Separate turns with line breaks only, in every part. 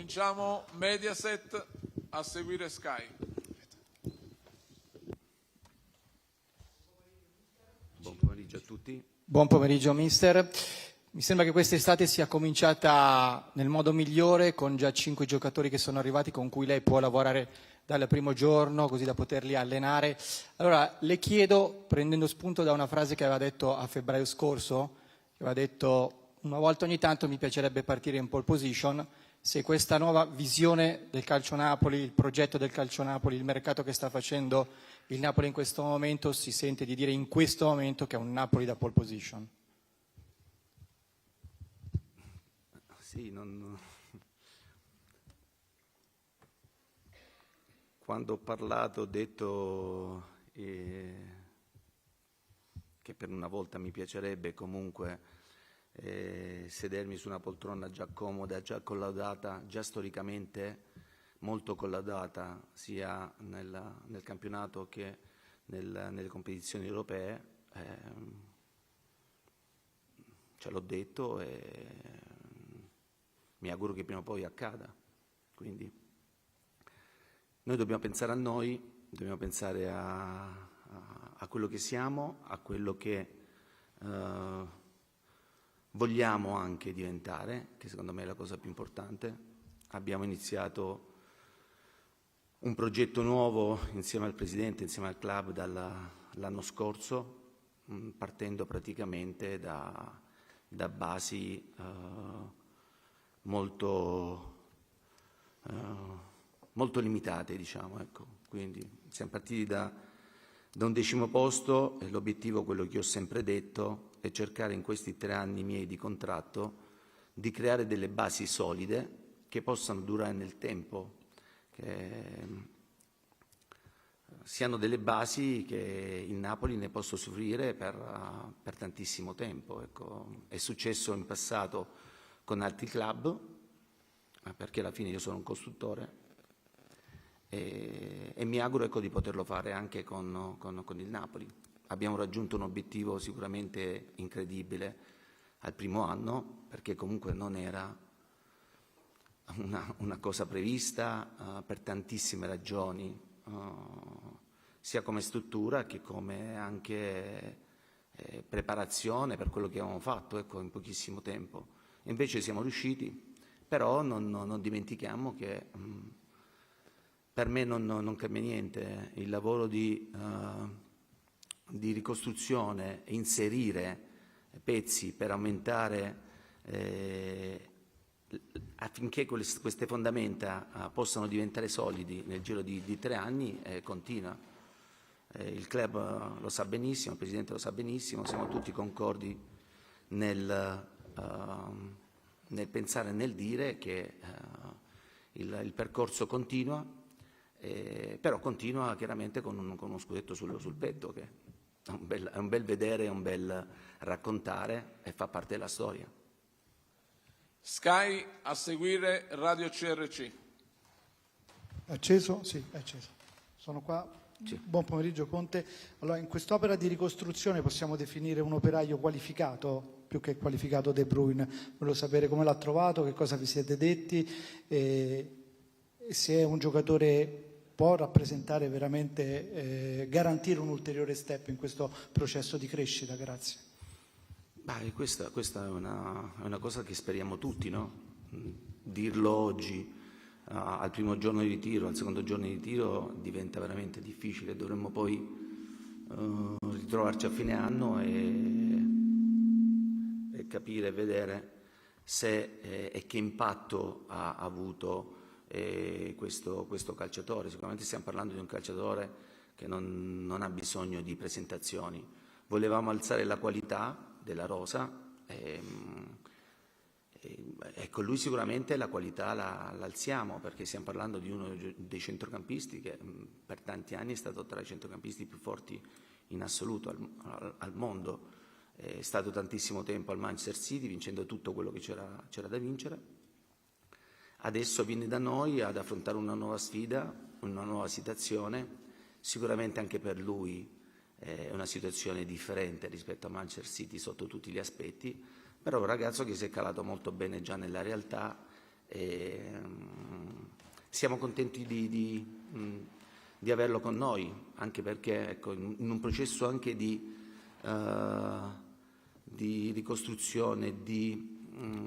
Cominciamo Mediaset, a seguire Sky.
Buon pomeriggio a tutti.
Buon pomeriggio mister. Mi sembra che quest'estate sia cominciata nel modo migliore, con già 5 giocatori che sono arrivati, con cui lei può lavorare dal primo giorno, così da poterli allenare. Allora le chiedo, prendendo spunto da una frase che aveva detto a febbraio scorso, che aveva detto: una volta ogni tanto mi piacerebbe partire in pole position, se questa nuova visione del calcio Napoli, il progetto del calcio Napoli, il mercato che sta facendo il Napoli in questo momento, si sente di dire in questo momento che è un Napoli da pole position.
Sì, quando ho parlato ho detto che per una volta mi piacerebbe comunque sedermi su una poltrona già comoda, già collaudata, già storicamente molto collaudata sia nel campionato che nelle competizioni europee. Ce l'ho detto e mi auguro che prima o poi accada. Quindi noi dobbiamo pensare a noi, dobbiamo pensare a quello che siamo, a quello che vogliamo anche diventare, che secondo me è la cosa più importante. Abbiamo iniziato un progetto nuovo insieme al Presidente, insieme al club dall'anno scorso, partendo praticamente da basi molto limitate, diciamo, ecco. Quindi siamo partiti da un 10° posto e l'obiettivo, quello che ho sempre detto, è cercare in questi 3 anni miei di contratto di creare delle basi solide che possano durare nel tempo, che siano delle basi che il Napoli ne possa usufruire per tantissimo tempo. Ecco. È successo in passato con altri club, perché alla fine io sono un costruttore, e mi auguro, ecco, di poterlo fare anche con il Napoli. Abbiamo raggiunto un obiettivo sicuramente incredibile al primo anno, perché comunque non era una cosa prevista per tantissime ragioni, sia come struttura che come anche preparazione per quello che avevamo fatto, ecco, in pochissimo tempo. E invece siamo riusciti, però non dimentichiamo che per me non cambia niente. Il lavoro di ricostruzione e inserire pezzi per aumentare affinché queste fondamenta possano diventare solidi nel giro di 3 anni, continua. Il club lo sa benissimo, il Presidente lo sa benissimo, siamo tutti concordi nel pensare e nel dire che il percorso continua, però continua chiaramente con uno scudetto sul petto, che è un bel vedere, è un bel raccontare e fa parte della storia.
Sky, a seguire Radio CRC.
Acceso? Sì, è acceso. Sono qua.
Sì.
Buon pomeriggio Conte. Allora, in quest'opera di ricostruzione possiamo definire un operaio qualificato, più che qualificato De Bruyne. Volevo sapere come l'ha trovato, che cosa vi siete detti, e se è un giocatore può rappresentare veramente, garantire un ulteriore step in questo processo di crescita. Grazie.
Questa è una cosa che speriamo tutti, no? Dirlo oggi, al primo giorno di ritiro, al secondo giorno di ritiro, diventa veramente difficile. Dovremmo poi ritrovarci a fine anno e capire e vedere se e che impatto ha avuto questo calciatore. Sicuramente stiamo parlando di un calciatore che non ha bisogno di presentazioni. Volevamo alzare la qualità della rosa e con lui sicuramente la qualità l'alziamo, perché stiamo parlando di uno dei centrocampisti che per tanti anni è stato tra i centrocampisti più forti in assoluto al mondo. È stato tantissimo tempo al Manchester City, vincendo tutto quello che c'era da vincere. Adesso viene da noi ad affrontare una nuova sfida, una nuova situazione. Sicuramente anche per lui è una situazione differente rispetto a Manchester City sotto tutti gli aspetti, però è un ragazzo che si è calato molto bene già nella realtà e siamo contenti di averlo con noi, anche perché ecco, in un processo anche di ricostruzione, di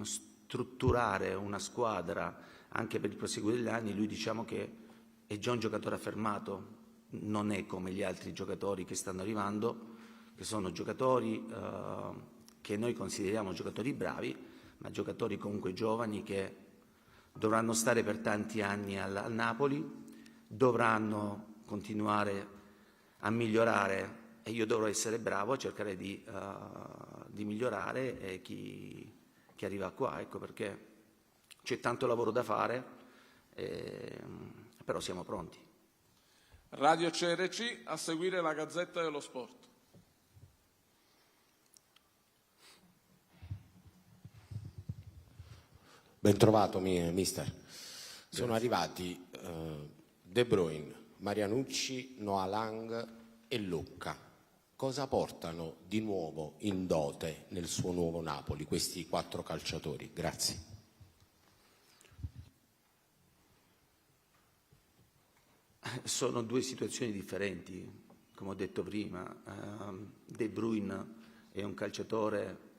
strutturare una squadra anche per il proseguire degli anni, lui diciamo che è già un giocatore affermato, non è come gli altri giocatori che stanno arrivando, che sono giocatori che noi consideriamo giocatori bravi, ma giocatori comunque giovani che dovranno stare per tanti anni al Napoli, dovranno continuare a migliorare e io dovrò essere bravo a cercare di migliorare chi arriva qua, ecco, perché c'è tanto lavoro da fare, però siamo pronti.
Radio CRC, a seguire la Gazzetta dello Sport.
Ben trovato, mister. Sono arrivati De Bruyne, Marianucci, Noah Lang e Lucca. Cosa portano di nuovo in dote nel suo nuovo Napoli questi 4 calciatori? Grazie.
Sono 2 situazioni differenti, come ho detto prima. De Bruyne è un calciatore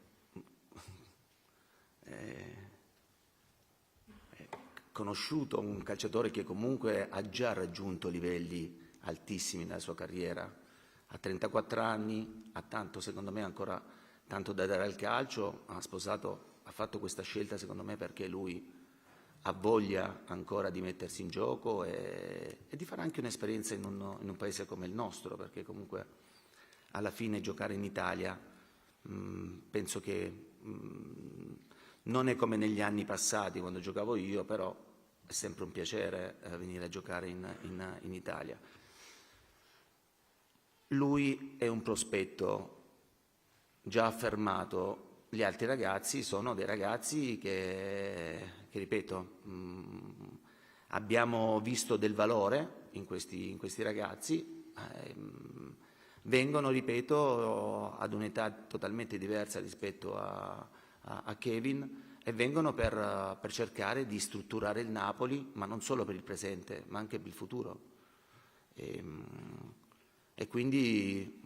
conosciuto, un calciatore che comunque ha già raggiunto livelli altissimi nella sua carriera. A 34 anni, ha tanto, secondo me, ancora tanto da dare al calcio, ha fatto questa scelta secondo me perché lui ha voglia ancora di mettersi in gioco e di fare anche un'esperienza in un paese come il nostro, perché comunque alla fine giocare in Italia penso che non è come negli anni passati quando giocavo io, però è sempre un piacere venire a giocare in Italia. Lui è un prospetto già affermato, gli altri ragazzi sono dei ragazzi che ripeto, abbiamo visto del valore in questi ragazzi, vengono, ripeto, ad un'età totalmente diversa rispetto a Kevin e vengono per cercare di strutturare il Napoli, ma non solo per il presente, ma anche per il futuro. E quindi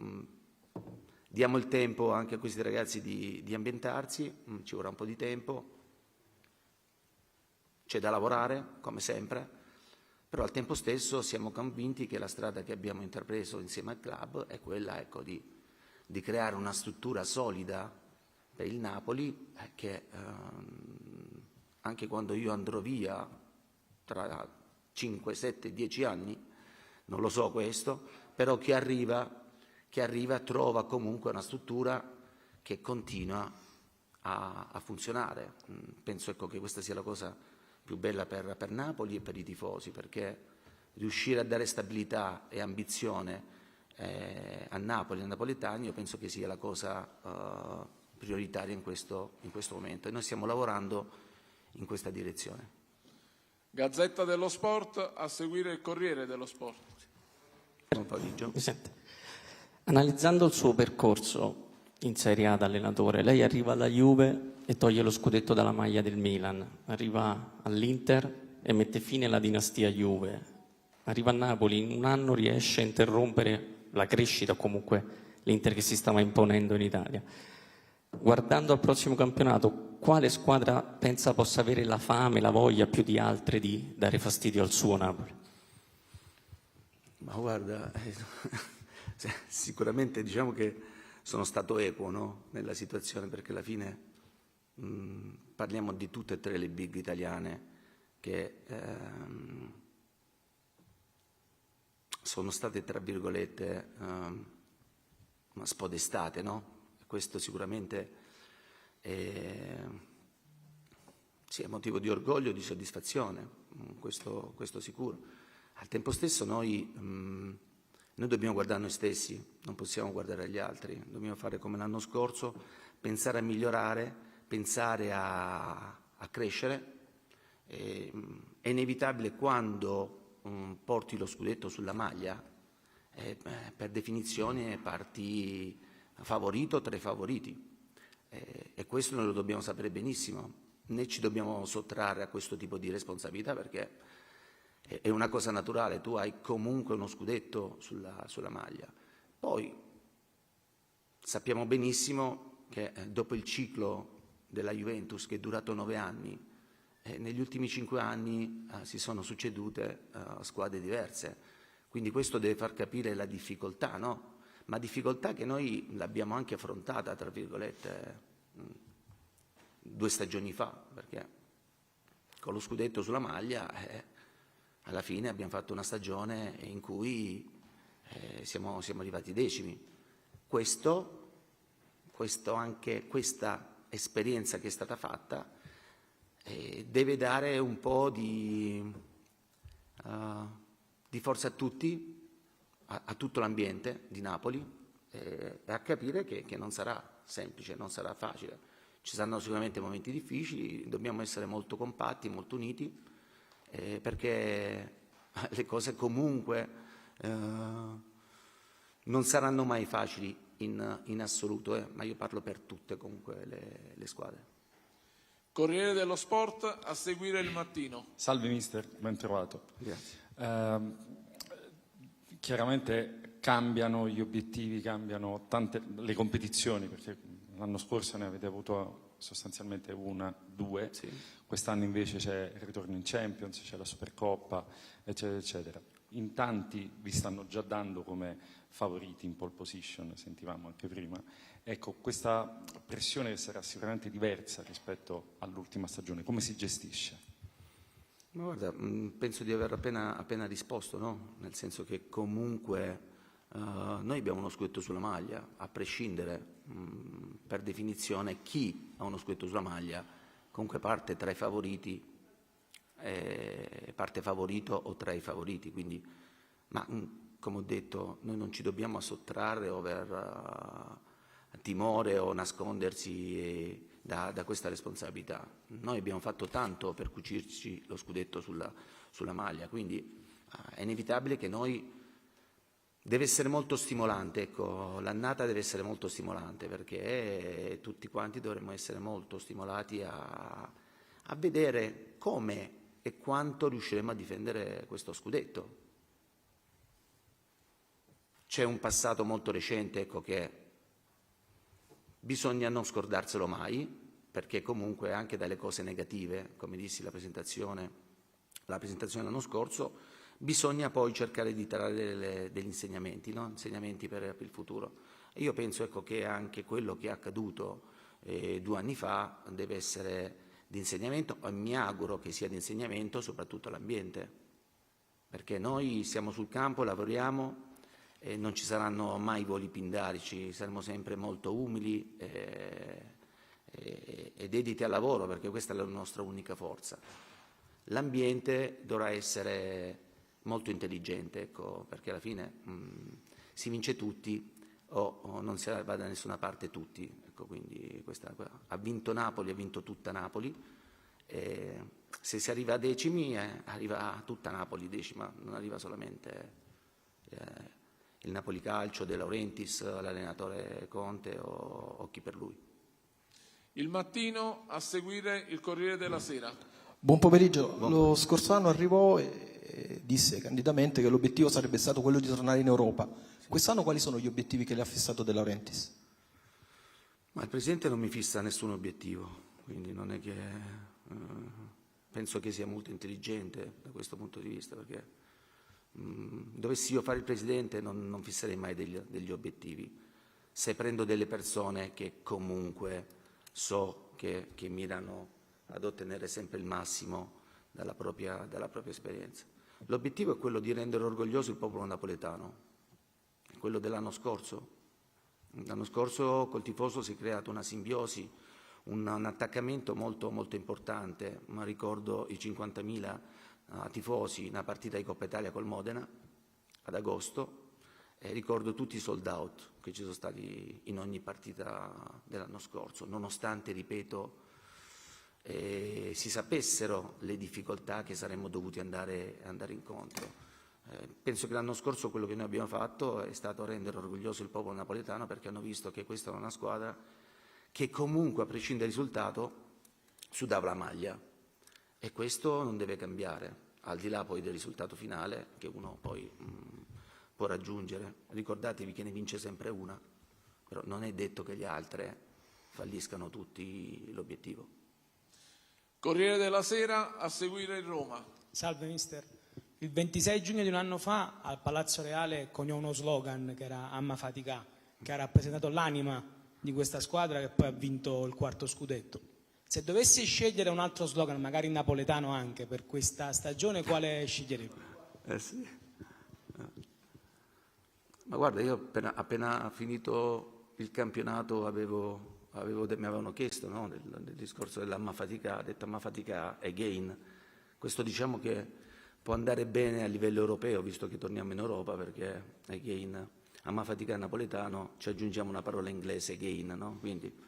diamo il tempo anche a questi ragazzi di ambientarsi, ci vorrà un po' di tempo, c'è da lavorare, come sempre, però al tempo stesso siamo convinti che la strada che abbiamo intrapreso insieme al club è quella, ecco, di creare una struttura solida per il Napoli che anche quando io andrò via tra 5, 7, 10 anni, non lo so questo, però chi arriva trova comunque una struttura che continua a funzionare. Penso, ecco, che questa sia la cosa più bella per Napoli e per i tifosi, perché riuscire a dare stabilità e ambizione a Napoli e ai napoletani io penso che sia la cosa prioritaria in questo momento e noi stiamo lavorando in questa direzione.
Gazzetta dello Sport, a seguire il Corriere dello Sport.
Buon pomeriggio.
Analizzando il suo percorso in Serie A da allenatore, lei arriva alla Juve e toglie lo scudetto dalla maglia del Milan, arriva all'Inter e mette fine alla dinastia Juve, arriva a Napoli, in un anno riesce a interrompere la crescita, comunque l'Inter che si stava imponendo in Italia. Guardando al prossimo campionato, quale squadra pensa possa avere la fame, la voglia più di altre di dare fastidio al suo Napoli?
Ma guarda, sicuramente diciamo che sono stato equo, no? Nella situazione, perché alla fine parliamo di tutte e 3 le big italiane che sono state, tra virgolette, spodestate, no? Questo sicuramente sì, è motivo di orgoglio, di soddisfazione, questo sicuro. Al tempo stesso noi dobbiamo guardare noi stessi, non possiamo guardare gli altri, dobbiamo fare come l'anno scorso, pensare a migliorare, pensare a crescere. È inevitabile quando porti lo scudetto sulla maglia, per definizione parti favorito tra i favoriti e questo noi lo dobbiamo sapere benissimo, né ci dobbiamo sottrarre a questo tipo di responsabilità perché è una cosa naturale, tu hai comunque uno scudetto sulla maglia. Poi sappiamo benissimo che dopo il ciclo della Juventus, che è durato 9 anni, negli ultimi 5 anni si sono succedute squadre diverse, quindi questo deve far capire la difficoltà, no? Ma difficoltà che noi l'abbiamo anche affrontata, tra virgolette, 2 stagioni fa, perché con lo scudetto sulla maglia alla fine abbiamo fatto una stagione in cui siamo arrivati decimi. Anche questa esperienza che è stata fatta deve dare un po' di forza a tutti, a tutto l'ambiente di Napoli, e a capire che non sarà semplice, non sarà facile. Ci saranno sicuramente momenti difficili, dobbiamo essere molto compatti, molto uniti, perché le cose comunque non saranno mai facili in assoluto, ma io parlo per tutte comunque le squadre.
Corriere dello Sport, a seguire Il Mattino.
Salve mister, ben trovato.
Grazie.
Chiaramente cambiano gli obiettivi, cambiano le competizioni, perché l'anno scorso ne avete avuto sostanzialmente 1, 2,
Sì.
quest'anno invece c'è il ritorno in Champions, c'è la Supercoppa, eccetera, eccetera. In tanti vi stanno già dando come favoriti in pole position, sentivamo anche prima. Ecco, questa pressione sarà sicuramente diversa rispetto all'ultima stagione, come si gestisce?
Ma guarda, penso di aver appena risposto, no? Nel senso che comunque noi abbiamo uno scudetto sulla maglia, a prescindere, per definizione chi ha uno scudetto sulla maglia comunque parte tra i favoriti, parte favorito o tra i favoriti, quindi, ma come ho detto, noi non ci dobbiamo sottrarre o aver timore o nascondersi da questa responsabilità. Noi abbiamo fatto tanto per cucirci lo scudetto sulla maglia, quindi è inevitabile che noi deve essere molto stimolante, ecco, l'annata deve essere molto stimolante, perché tutti quanti dovremmo essere molto stimolati a vedere come e quanto riusciremo a difendere questo scudetto. C'è un passato molto recente, ecco, che bisogna non scordarselo mai, perché comunque anche dalle cose negative, come dissi la presentazione dell'anno scorso, bisogna poi cercare di trarre degli insegnamenti, no? Insegnamenti per il futuro. E io penso, ecco, che anche quello che è accaduto 2 anni fa deve essere di insegnamento, e mi auguro che sia di insegnamento soprattutto all'ambiente, perché noi siamo sul campo, lavoriamo, e non ci saranno mai voli pindarici, saremo sempre molto umili e dediti al lavoro, perché questa è la nostra unica forza. L'ambiente dovrà essere molto intelligente, ecco, perché alla fine si vince tutti o non si va da nessuna parte tutti, ecco, quindi ha vinto Napoli, ha vinto tutta Napoli, se si arriva a decimi arriva tutta Napoli decima, non arriva solamente il Napoli Calcio, De Laurentiis, l'allenatore Conte o chi per lui.
Il Mattino, a seguire il Corriere della Sera.
Buon pomeriggio. Lo scorso anno arrivò e disse candidamente che l'obiettivo sarebbe stato quello di tornare in Europa. Quest'anno quali sono gli obiettivi che le ha fissato De Laurentiis?
Ma il Presidente non mi fissa nessun obiettivo, quindi non è che penso che sia molto intelligente da questo punto di vista, perché dovessi io fare il Presidente non fisserei mai degli obiettivi. Se prendo delle persone che comunque so che mirano ad ottenere sempre il massimo dalla propria esperienza. L'obiettivo è quello di rendere orgoglioso il popolo napoletano, è quello dell'anno scorso. L'anno scorso col tifoso si è creata una simbiosi, un attaccamento molto, molto importante, ma ricordo i 50.000 tifosi, una partita di Coppa Italia col Modena ad agosto, e ricordo tutti i sold out che ci sono stati in ogni partita dell'anno scorso, nonostante, ripeto, si sapessero le difficoltà che saremmo dovuti andare incontro. Penso che l'anno scorso quello che noi abbiamo fatto è stato rendere orgoglioso il popolo napoletano, perché hanno visto che questa era una squadra che comunque, a prescindere dal risultato, sudava la maglia, e questo non deve cambiare. al di là poi del risultato finale che uno poi può raggiungere. Ricordatevi che ne vince sempre una, però non è detto che gli altri falliscano tutti l'obiettivo.
Corriere della Sera, a seguire il Roma.
Salve mister. Il 26 giugno di un anno fa al Palazzo Reale coniò uno slogan che era Amma Fatica, che ha rappresentato l'anima di questa squadra che poi ha vinto il 4º scudetto. Se dovessi scegliere un altro slogan, magari napoletano anche, per questa stagione, quale sceglierebbe?
Sì. Ma guarda, io appena finito il campionato mi avevano chiesto, no, del discorso dell'Amma Fatica, ha detto Amma Fatica again. Questo diciamo che può andare bene a livello europeo, visto che torniamo in Europa, perché again, Amma Fatica napoletano, ci aggiungiamo una parola inglese, again, no? Quindi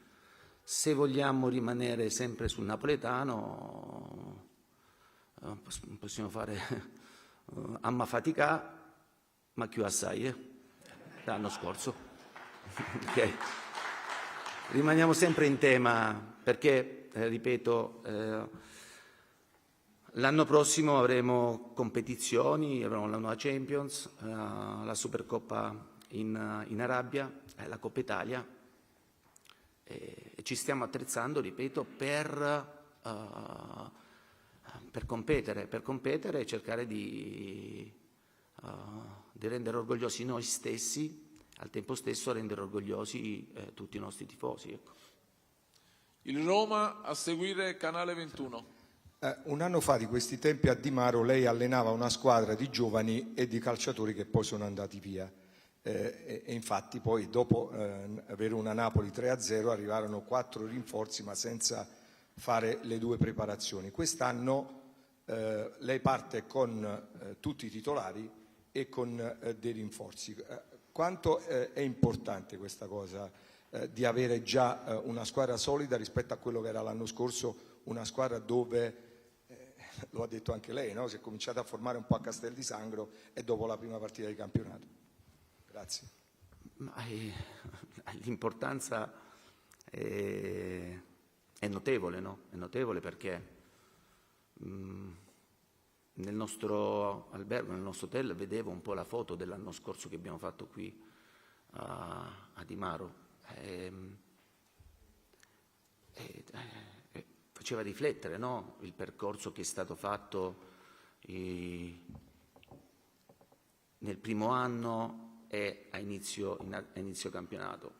se vogliamo rimanere sempre sul napoletano possiamo fare Amma Fatica, ma più assai, l'anno scorso. Okay. Rimaniamo sempre in tema, perché, ripeto, l'anno prossimo avremo competizioni, avremo la nuova Champions, la Supercoppa in Arabia, la Coppa Italia, e ci stiamo attrezzando, ripeto, per competere e cercare di rendere orgogliosi noi stessi, al tempo stesso rendere orgogliosi tutti i nostri tifosi. Ecco.
Il Roma, a seguire Canale 21.
Un anno fa di questi tempi a Di Maro lei allenava una squadra di giovani e di calciatori che poi sono andati via. E infatti poi dopo avere una Napoli 3-0 arrivarono 4 rinforzi ma senza fare le 2 preparazioni. Quest'anno lei parte con tutti i titolari e con dei rinforzi. Quanto è importante questa cosa di avere già una squadra solida rispetto a quello che era l'anno scorso, una squadra dove, lo ha detto anche lei, no? Si è cominciato a formare un po' a Castel di Sangro e dopo la prima partita di campionato. Grazie.
L'importanza è notevole, no? È notevole perché nel nostro albergo, nel nostro hotel, vedevo un po' la foto dell'anno scorso che abbiamo fatto qui a Di Maro. Faceva riflettere, no? Il percorso che è stato fatto nel primo anno e a inizio campionato,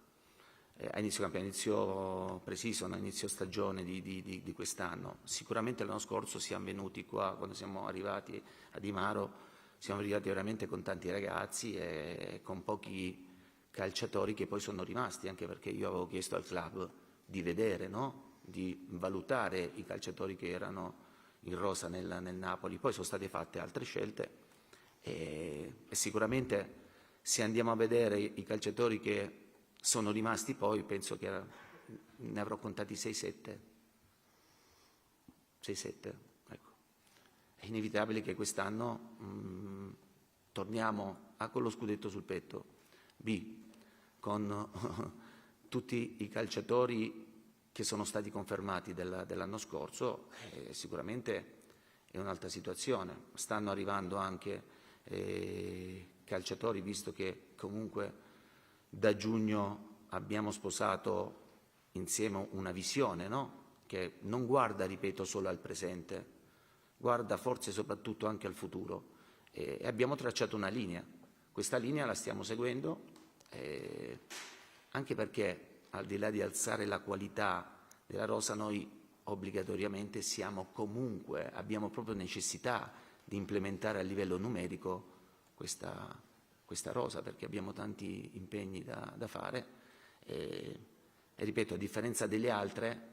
a inizio pre-season, a inizio stagione di quest'anno. Sicuramente l'anno scorso siamo venuti qua, quando siamo arrivati a Di Maro, siamo arrivati veramente con tanti ragazzi e con pochi calciatori che poi sono rimasti, anche perché io avevo chiesto al club di vedere, no? Di valutare i calciatori che erano in rosa nel Napoli. Poi sono state fatte altre scelte e sicuramente se andiamo a vedere i calciatori che sono rimasti poi, penso che ne avrò contati 6-7. 6-7, ecco. È inevitabile che quest'anno torniamo A con lo scudetto sul petto, B con tutti i calciatori che sono stati confermati dell'anno scorso, sicuramente è un'altra situazione. Stanno arrivando anche calciatori, visto che comunque da giugno abbiamo sposato insieme una visione, no? Che non guarda, ripeto, solo al presente, guarda forse soprattutto anche al futuro, e abbiamo tracciato una linea. Questa linea la stiamo seguendo, anche perché al di là di alzare la qualità della rosa, noi obbligatoriamente abbiamo proprio necessità di implementare a livello numerico questa rosa, perché abbiamo tanti impegni da fare e ripeto, a differenza delle altre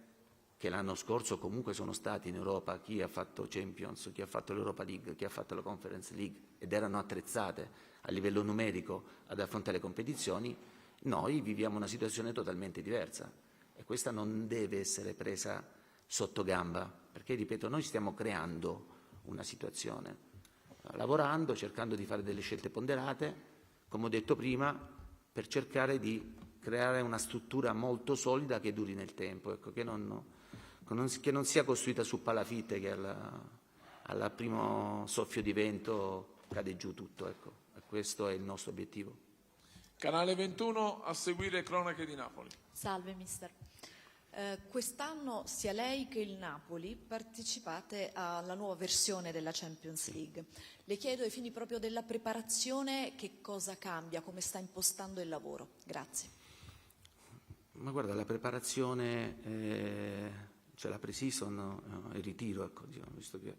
che l'anno scorso comunque sono stati in Europa, chi ha fatto Champions, chi ha fatto l'Europa League, chi ha fatto la Conference League, ed erano attrezzate a livello numerico ad affrontare le competizioni, noi viviamo una situazione totalmente diversa e questa non deve essere presa sotto gamba, perché ripeto, noi stiamo creando una situazione, lavorando, cercando di fare delle scelte ponderate, come ho detto prima, per cercare di creare una struttura molto solida che duri nel tempo, ecco, che non sia costruita su palafitte che al primo soffio di vento cade giù tutto, ecco. E questo è il nostro obiettivo.
Canale 21, a seguire cronache di Napoli.
Salve mister. Quest'anno sia lei che il Napoli partecipate alla nuova versione della Champions League. Le chiedo ai fini proprio della preparazione che cosa cambia, come sta impostando il lavoro. Grazie.
Ma guarda, la preparazione, cioè la pre-season, il ritiro, ecco, diciamo, visto che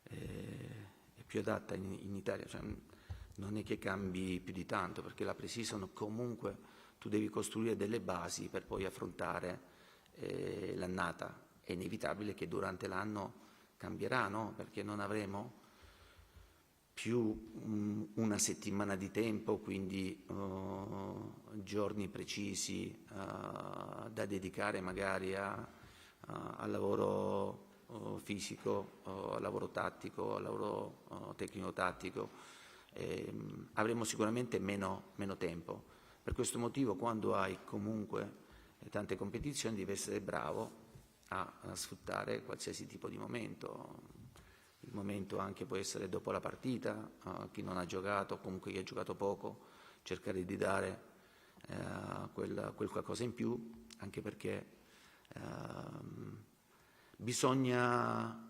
è più adatta in Italia, cioè, non è che cambi più di tanto, perché la pre-season comunque tu devi costruire delle basi per poi affrontare l'annata. È inevitabile che durante l'anno cambierà, no? Perché non avremo più una settimana di tempo, quindi giorni precisi da dedicare magari al lavoro fisico, al lavoro tattico, al lavoro tecnico-tattico. Avremo sicuramente meno tempo. Per questo motivo, quando hai comunque tante competizioni, devi essere bravo a sfruttare qualsiasi tipo di momento. Il momento anche può essere dopo la partita, chi non ha giocato, comunque chi ha giocato poco, cercare di dare quel qualcosa in più, anche perché bisogna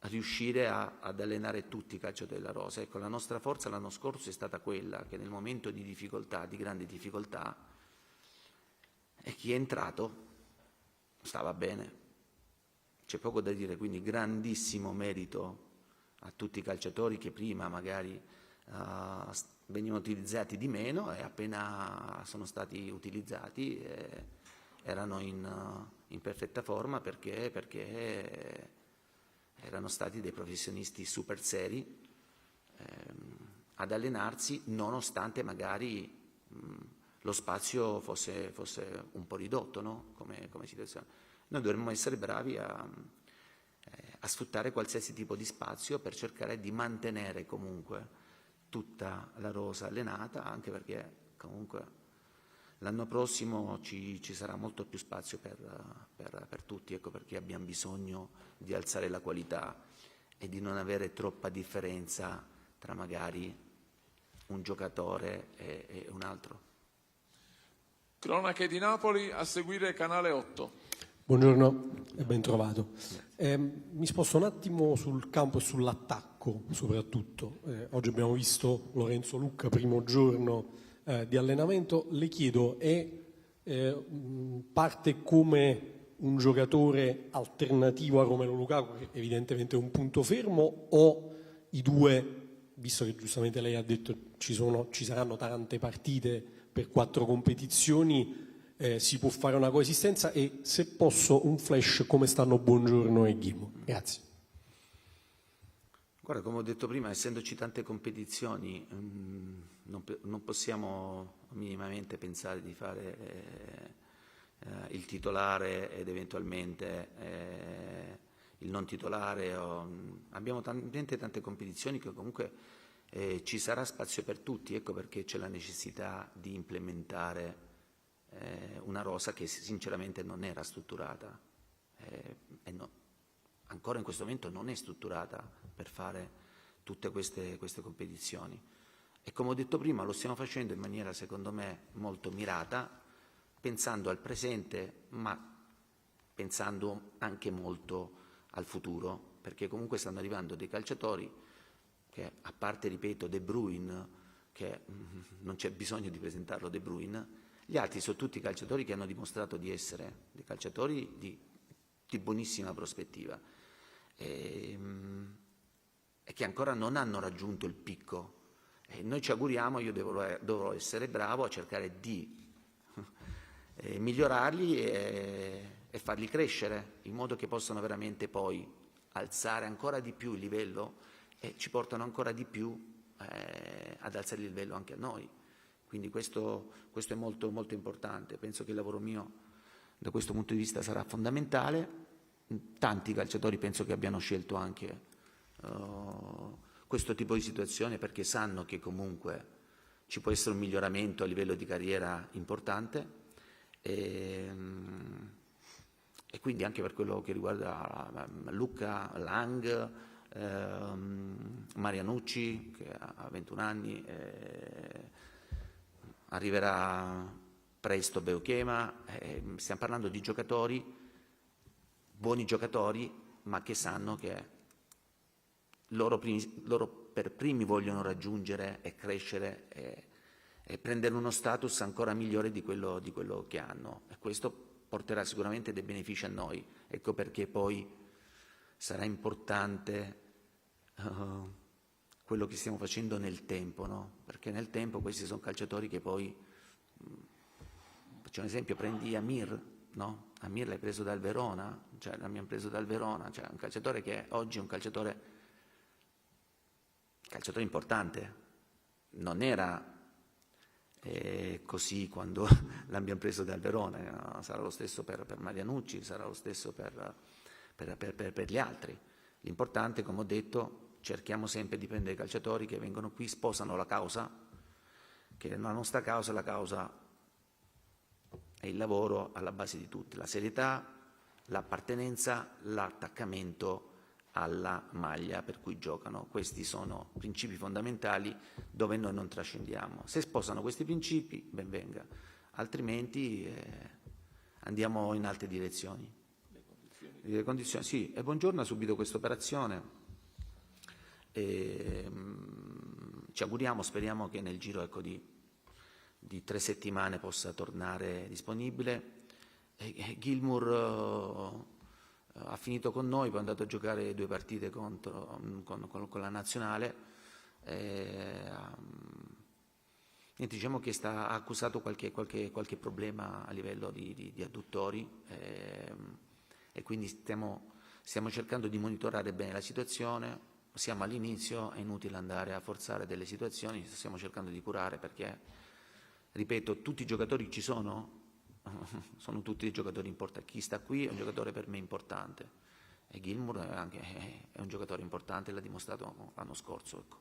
riuscire ad allenare tutti i calciatori della rosa. Ecco, la nostra forza l'anno scorso è stata quella che nel momento di difficoltà, di grande difficoltà, chi è entrato stava bene. C'è poco da dire, quindi grandissimo merito a tutti i calciatori che prima magari venivano utilizzati di meno, e appena sono stati utilizzati erano in perfetta forma, perché erano stati dei professionisti super seri ad allenarsi, nonostante magari lo spazio fosse un po' ridotto, no? come situazione. Noi dovremmo essere bravi a sfruttare qualsiasi tipo di spazio per cercare di mantenere comunque tutta la rosa allenata, anche perché comunque l'anno prossimo ci sarà molto più spazio per tutti, ecco perché abbiamo bisogno di alzare la qualità e di non avere troppa differenza tra magari un giocatore e un altro.
Cronache di Napoli, a seguire Canale 8.
Buongiorno e ben trovato. Mi sposto un attimo sul campo e sull'attacco soprattutto. Oggi abbiamo visto Lorenzo Lucca, primo giorno di allenamento. Le chiedo, parte come un giocatore alternativo a Romelu Lukaku, che evidentemente è un punto fermo, o i due, visto che giustamente lei ha detto ci saranno tante partite per 4 competizioni, si può fare una coesistenza? E se posso un flash, come stanno Buongiorno e Ghimo? Grazie.
Guarda, come ho detto prima, essendoci tante competizioni, non possiamo minimamente pensare di fare il titolare ed eventualmente il non titolare. Abbiamo talmente tante competizioni che comunque ci sarà spazio per tutti, ecco perché c'è la necessità di implementare una rosa che sinceramente non era strutturata ancora in questo momento non è strutturata per fare tutte queste competizioni, e come ho detto prima lo stiamo facendo in maniera secondo me molto mirata, pensando al presente ma pensando anche molto al futuro, perché comunque stanno arrivando dei calciatori che, a parte ripeto De Bruyne, che non c'è bisogno di presentarlo De Bruyne, gli altri sono tutti calciatori che hanno dimostrato di essere dei calciatori di buonissima prospettiva e che ancora non hanno raggiunto il picco. E noi ci auguriamo, io dovrò essere bravo a cercare di migliorarli e farli crescere, in modo che possano veramente poi alzare ancora di più il livello e ci portano ancora di più ad alzare il livello anche a noi. Quindi questo è molto, molto importante. Penso che il lavoro mio da questo punto di vista sarà fondamentale. Tanti calciatori penso che abbiano scelto anche questo tipo di situazione perché sanno che comunque ci può essere un miglioramento a livello di carriera importante e quindi anche per quello che riguarda Lucca, Lang, Marianucci che ha 21 anni, arriverà presto Beuchema, stiamo parlando di giocatori, buoni giocatori, ma che sanno che loro per primi vogliono raggiungere e crescere e prendere uno status ancora migliore di quello che hanno, e questo porterà sicuramente dei benefici a noi. Ecco perché poi sarà importante quello che stiamo facendo nel tempo, no? Perché nel tempo questi sono calciatori che poi, faccio un esempio, prendi Amir, no? Amir l'hai preso dal Verona, cioè l'abbiamo preso dal Verona, cioè un calciatore che oggi è un calciatore importante, non era così quando l'abbiamo preso dal Verona, sarà lo stesso per Marianucci, sarà lo stesso per gli altri. L'importante, come ho detto, cerchiamo sempre di prendere calciatori che vengono qui, sposano la causa, che la nostra causa, la causa è il lavoro alla base di tutti, la serietà, l'appartenenza, l'attaccamento alla maglia per cui giocano. Questi sono principi fondamentali dove noi non trascendiamo. Se sposano questi principi, ben venga, altrimenti andiamo in altre direzioni. Le condizioni, sì, e Buongiorno ha subito questa operazione. Ci auguriamo, speriamo che nel giro di 3 settimane possa tornare disponibile. Gilmour ha finito con noi, poi è andato a giocare 2 partite con la nazionale. Diciamo che ha accusato qualche problema a livello di adduttori, e quindi stiamo cercando di monitorare bene la situazione. Siamo all'inizio, è inutile andare a forzare delle situazioni, stiamo cercando di curare perché, ripeto, tutti i giocatori ci sono tutti dei giocatori importanti. Chi sta qui è un giocatore per me importante, e Gilmour è un giocatore importante, l'ha dimostrato l'anno scorso. Ecco.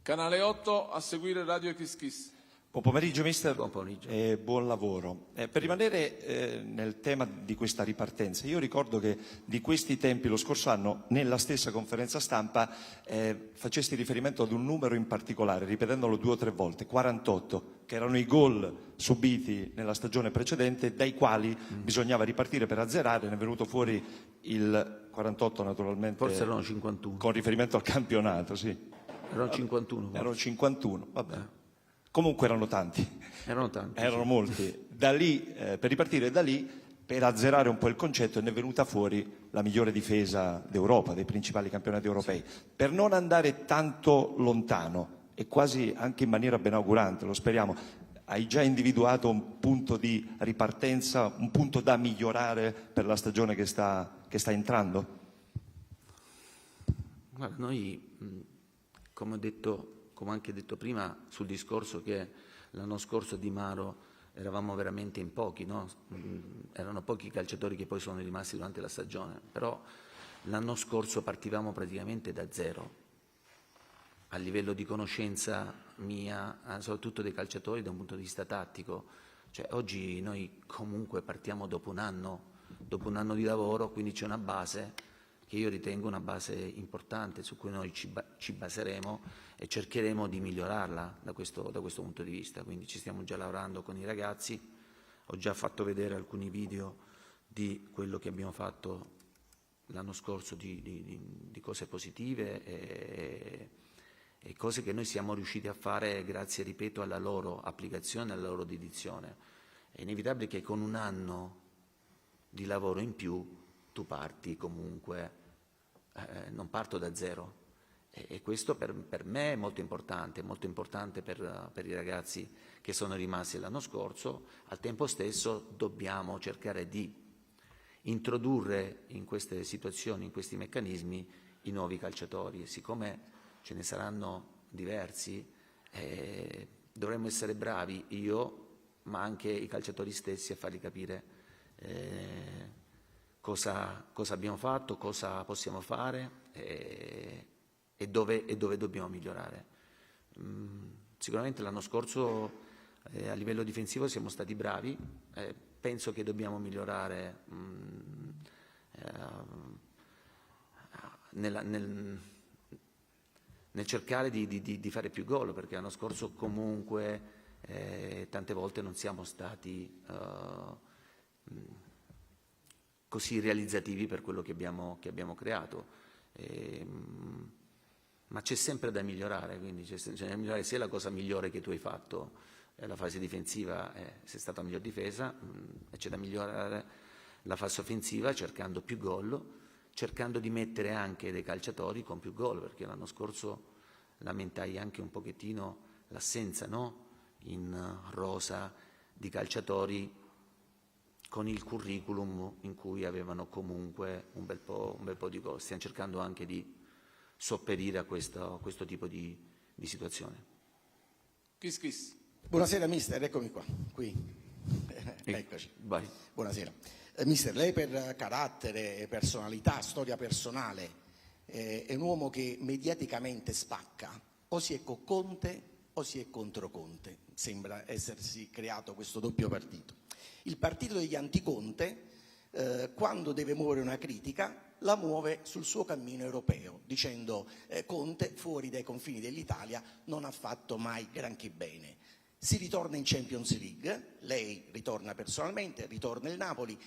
Canale 8, a seguire Radio Kiss Kiss.
Buon pomeriggio mister.
Buon pomeriggio.
E buon lavoro. Per rimanere nel tema di questa ripartenza, io ricordo che di questi tempi lo scorso anno nella stessa conferenza stampa facesti riferimento ad un numero in particolare, ripetendolo 2 o 3 volte, 48, che erano i gol subiti nella stagione precedente, dai quali bisognava ripartire per azzerare. Ne è venuto fuori il 48 naturalmente.
Forse erano 51.
Con riferimento al campionato, sì.
Erano 51.
Erano 51, vabbè. Comunque erano tanti.
Erano tanti.
Erano molti. Da lì, per ripartire da lì, per azzerare un po' il concetto, ne è venuta fuori la migliore difesa d'Europa, dei principali campionati europei. Per non andare tanto lontano, e quasi anche in maniera benaugurante, lo speriamo, hai già individuato un punto di ripartenza, un punto da migliorare per la stagione che sta entrando?
Guarda, noi, come anche detto prima sul discorso che l'anno scorso Di Maro eravamo veramente in pochi, no? Erano pochi i calciatori che poi sono rimasti durante la stagione, però l'anno scorso partivamo praticamente da zero a livello di conoscenza mia, soprattutto dei calciatori da un punto di vista tattico. Cioè, oggi noi comunque partiamo dopo un anno di lavoro, quindi c'è una base che io ritengo una base importante su cui noi ci baseremo e cercheremo di migliorarla da questo punto di vista. Quindi ci stiamo già lavorando con i ragazzi, ho già fatto vedere alcuni video di quello che abbiamo fatto l'anno scorso di cose positive e cose che noi siamo riusciti a fare grazie, ripeto, alla loro applicazione, alla loro dedizione. È inevitabile che con un anno di lavoro in più tu parti comunque, non parto da zero, e questo per me è molto importante per i ragazzi che sono rimasti l'anno scorso. Al tempo stesso dobbiamo cercare di introdurre in queste situazioni, in questi meccanismi, i nuovi calciatori, e siccome ce ne saranno diversi, dovremmo essere bravi, io ma anche i calciatori stessi, a fargli capire cosa abbiamo fatto, cosa possiamo fare e dove dobbiamo migliorare. Sicuramente l'anno scorso a livello difensivo siamo stati bravi, penso che dobbiamo migliorare nel cercare di fare più gol, perché l'anno scorso comunque tante volte non siamo stati così realizzativi per quello che abbiamo creato. Ma c'è sempre da migliorare, quindi c'è da migliorare sia la cosa migliore che tu hai fatto, la fase difensiva sei stata la miglior difesa, e c'è da migliorare la fase offensiva cercando più gol, cercando di mettere anche dei calciatori con più gol, perché l'anno scorso lamentai anche un pochettino l'assenza, no? In rosa di calciatori con il curriculum in cui avevano comunque un bel po' di gol. Stiamo cercando anche di sopperire a questo tipo di situazione.
Kiss.
Buonasera mister, eccomi qua, qui. Eccoci.
Vai.
Buonasera. Mister, lei per carattere, personalità, storia personale, è un uomo che mediaticamente spacca, o si è con Conte o si è contro Conte. Sembra essersi creato questo doppio partito. Il partito degli anticonte, quando deve muovere una critica, la muove sul suo cammino europeo, dicendo Conte fuori dai confini dell'Italia non ha fatto mai granché bene. Si ritorna in Champions League, lei ritorna personalmente, ritorna il Napoli.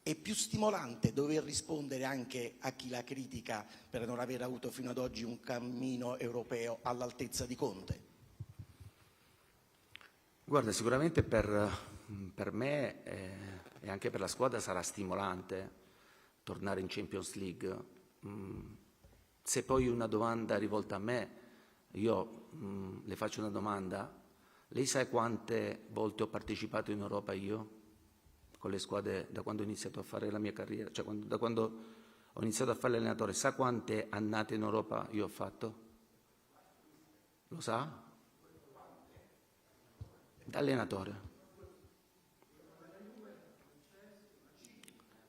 È più stimolante dover rispondere anche a chi la critica per non aver avuto fino ad oggi un cammino europeo all'altezza di Conte?
Guarda, sicuramente per me e anche per la squadra sarà stimolante tornare in Champions League. Se poi una domanda rivolta a me, io le faccio una domanda. Lei sa quante volte ho partecipato in Europa io? Con le squadre da quando ho iniziato a fare la mia carriera, cioè da quando ho iniziato a fare l'allenatore, sa quante annate in Europa io ho fatto? Lo sa? Da allenatore.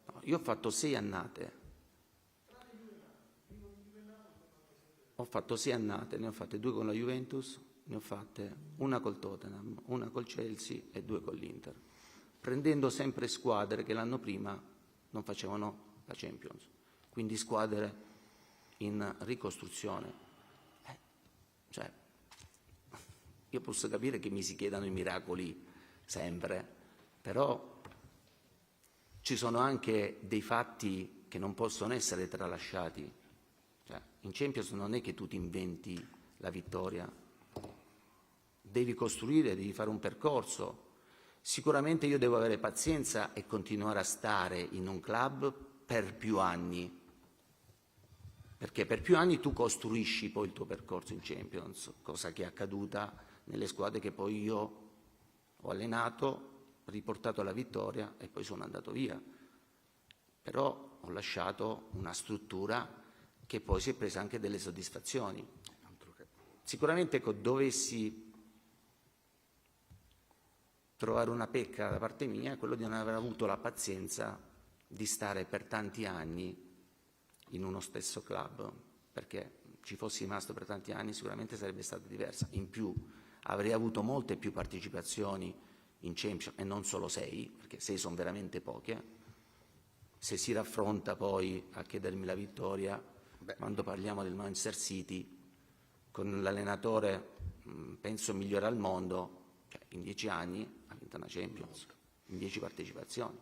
No, io ho fatto 6 annate. Ho fatto 6 annate, ne ho fatte 2 con la Juventus, ne ho fatte una col Tottenham, una col Chelsea e 2 con l'Inter, prendendo sempre squadre che l'anno prima non facevano la Champions, quindi squadre in ricostruzione. Cioè, io posso capire che mi si chiedano i miracoli sempre, però ci sono anche dei fatti che non possono essere tralasciati. Cioè, in Champions non è che tu ti inventi la vittoria, devi costruire, devi fare un percorso. Sicuramente io devo avere pazienza e continuare a stare in un club per più anni, perché per più anni tu costruisci poi il tuo percorso in Champions, cosa che è accaduta nelle squadre che poi io ho allenato, riportato alla vittoria e poi sono andato via. Però ho lasciato una struttura che poi si è presa anche delle soddisfazioni. Sicuramente dovessi trovare una pecca da parte mia è quello di non aver avuto la pazienza di stare per tanti anni in uno stesso club, perché ci fossi rimasto per tanti anni sicuramente sarebbe stata diversa. In più avrei avuto molte più partecipazioni in Champions e non solo 6, perché 6 sono veramente poche. Se si raffronta poi a chiedermi la vittoria, quando parliamo del Manchester City, con l'allenatore penso migliore al mondo, cioè in 10 anni ha vinto una Champions, in 10 partecipazioni.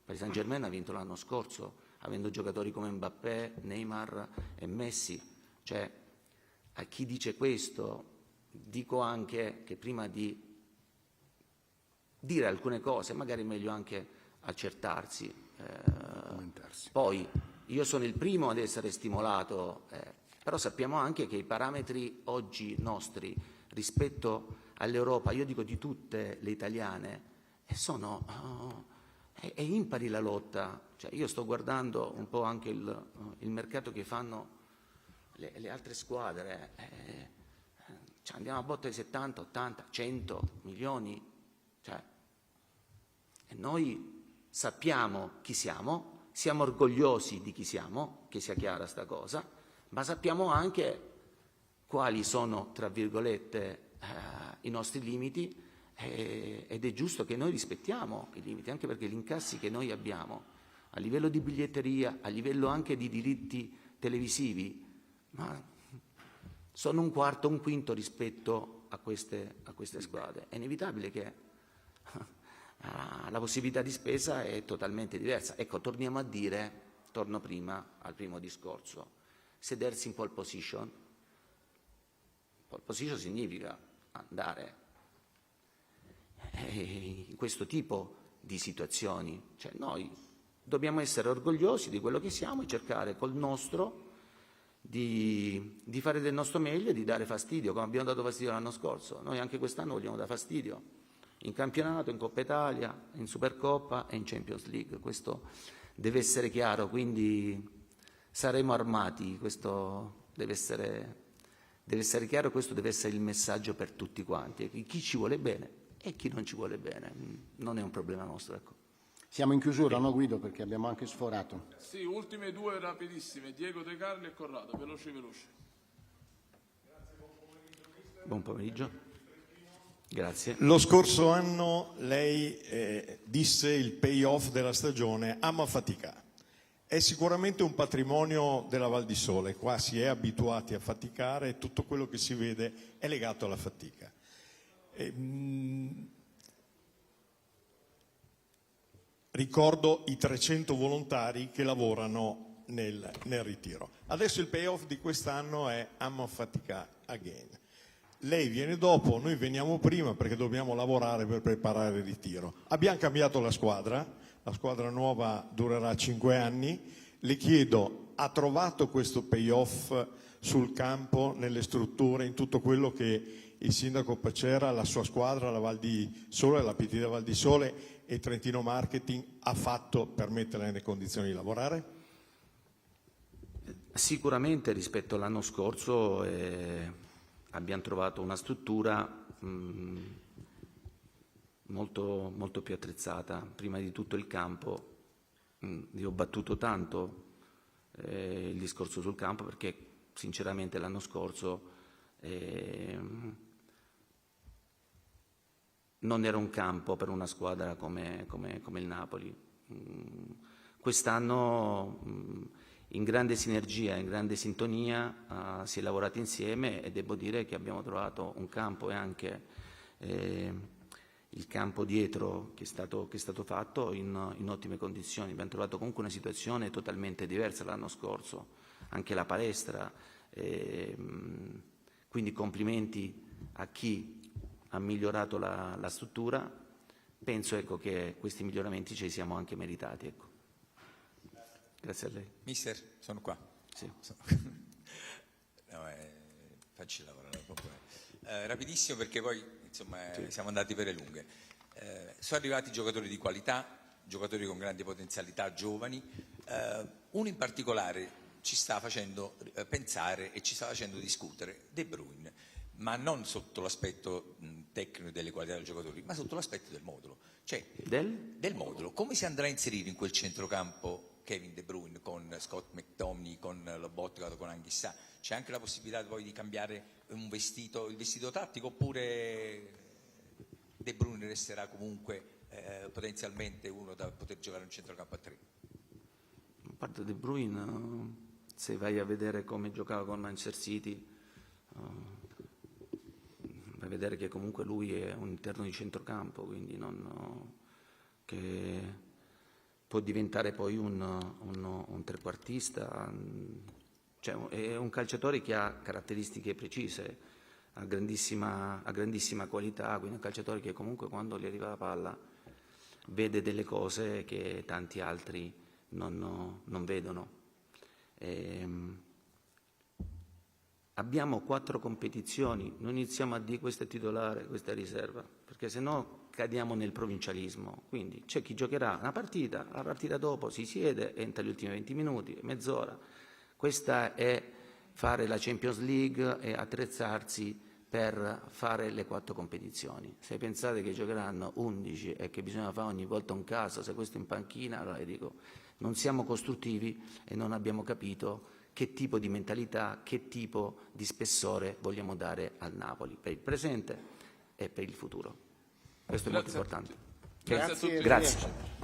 Paris Saint-Germain ha vinto l'anno scorso, avendo giocatori come Mbappé, Neymar e Messi. Cioè, a chi dice questo, dico anche che prima di dire alcune cose, magari è meglio anche accertarsi. Poi, io sono il primo ad essere stimolato, però sappiamo anche che i parametri oggi nostri rispetto all'Europa, io dico di tutte le italiane, è impari la lotta. Cioè, io sto guardando un po' anche il mercato che fanno le altre squadre, cioè andiamo a botta di 70, 80, 100 milioni, cioè, e noi sappiamo chi siamo orgogliosi di chi siamo, che sia chiara sta cosa, ma sappiamo anche quali sono, tra virgolette, i nostri limiti, ed è giusto che noi rispettiamo i limiti, anche perché gli incassi che noi abbiamo a livello di biglietteria, a livello anche di diritti televisivi, ma sono un quarto, un quinto rispetto a queste squadre. È inevitabile che la possibilità di spesa è totalmente diversa. Ecco, torno prima al primo discorso, sedersi in pole position. Pole position significa andare in questo tipo di situazioni. Cioè, noi dobbiamo essere orgogliosi di quello che siamo e cercare col nostro di fare del nostro meglio e di dare fastidio, come abbiamo dato fastidio l'anno scorso. Noi anche quest'anno vogliamo dare fastidio in campionato, in Coppa Italia, in Supercoppa e in Champions League. Questo deve essere chiaro, quindi saremo armati, questo deve essere chiaro, questo deve essere il messaggio per tutti quanti, chi ci vuole bene e chi non ci vuole bene, non è un problema nostro. Ecco.
Siamo in chiusura, no Guido? Perché abbiamo anche sforato.
Sì, ultime due rapidissime, Diego De Carli e Corrado, veloci.
Buon pomeriggio. Grazie.
Lo scorso anno lei disse il payoff della stagione ama faticare. È sicuramente un patrimonio della Val di Sole, qua si è abituati a faticare e tutto quello che si vede è legato alla fatica. Ricordo i 300 volontari che lavorano nel ritiro. Adesso il payoff di quest'anno è I'm fatica again. Lei viene dopo, noi veniamo prima perché dobbiamo lavorare per preparare il ritiro. Abbiamo cambiato la squadra nuova durerà 5 anni. Le chiedo, ha trovato questo payoff sul campo, nelle strutture, in tutto quello che il sindaco Pacera, la sua squadra, la Val di Sole, la PT Val di Sole e Trentino Marketing ha fatto per metterla nelle condizioni di lavorare?
Sicuramente rispetto all'anno scorso abbiamo trovato una struttura molto, molto più attrezzata. Prima di tutto il campo, io ho battuto tanto il discorso sul campo perché sinceramente l'anno scorso non era un campo per una squadra come il Napoli. Quest'anno in grande sinergia, in grande sintonia si è lavorato insieme e devo dire che abbiamo trovato un campo e anche il campo dietro che è stato fatto in ottime condizioni. Abbiamo trovato comunque una situazione totalmente diversa l'anno scorso, anche la palestra, quindi complimenti a chi ha migliorato la struttura. Penso che questi miglioramenti ce li siamo anche meritati. Ecco. Grazie a lei.
Mister, sono qua.
Sì.
No, facci lavorare un po'. Rapidissimo perché poi insomma siamo andati per le lunghe. Sono arrivati giocatori di qualità, giocatori con grandi potenzialità, giovani. Uno in particolare ci sta facendo pensare e ci sta facendo discutere, De Bruyne, ma non sotto l'aspetto tecnico delle qualità dei giocatori, ma sotto l'aspetto del modulo. Cioè, del modulo. Come si andrà a inserire in quel centrocampo Kevin De Bruyne con Scott McTominay, con Lobotka, con Anghissà? C'è anche la possibilità poi di cambiare il vestito tattico, oppure De Bruyne resterà comunque potenzialmente uno da poter giocare in centrocampo a 3?
A parte De Bruyne, se vai a vedere come giocava con Manchester City, vai a vedere che comunque lui è un interno di centrocampo, quindi che può diventare poi un trequartista. Cioè, è un calciatore che ha caratteristiche precise, ha grandissima qualità, quindi è un calciatore che comunque quando gli arriva la palla vede delle cose che tanti altri non vedono. Abbiamo 4 competizioni, non iniziamo a dire questo è titolare, questa è riserva, perché sennò cadiamo nel provincialismo. Quindi c'è chi giocherà una partita, la partita dopo si siede, entra gli ultimi 20 minuti, mezz'ora. Questa è fare la Champions League e attrezzarsi per fare le 4 competizioni. Se pensate che giocheranno 11 e che bisogna fare ogni volta un caso, se questo in panchina, allora dico, non siamo costruttivi e non abbiamo capito che tipo di mentalità, che tipo di spessore vogliamo dare al Napoli per il presente e per il futuro. Questo è molto importante.
Grazie a tutti.
Grazie.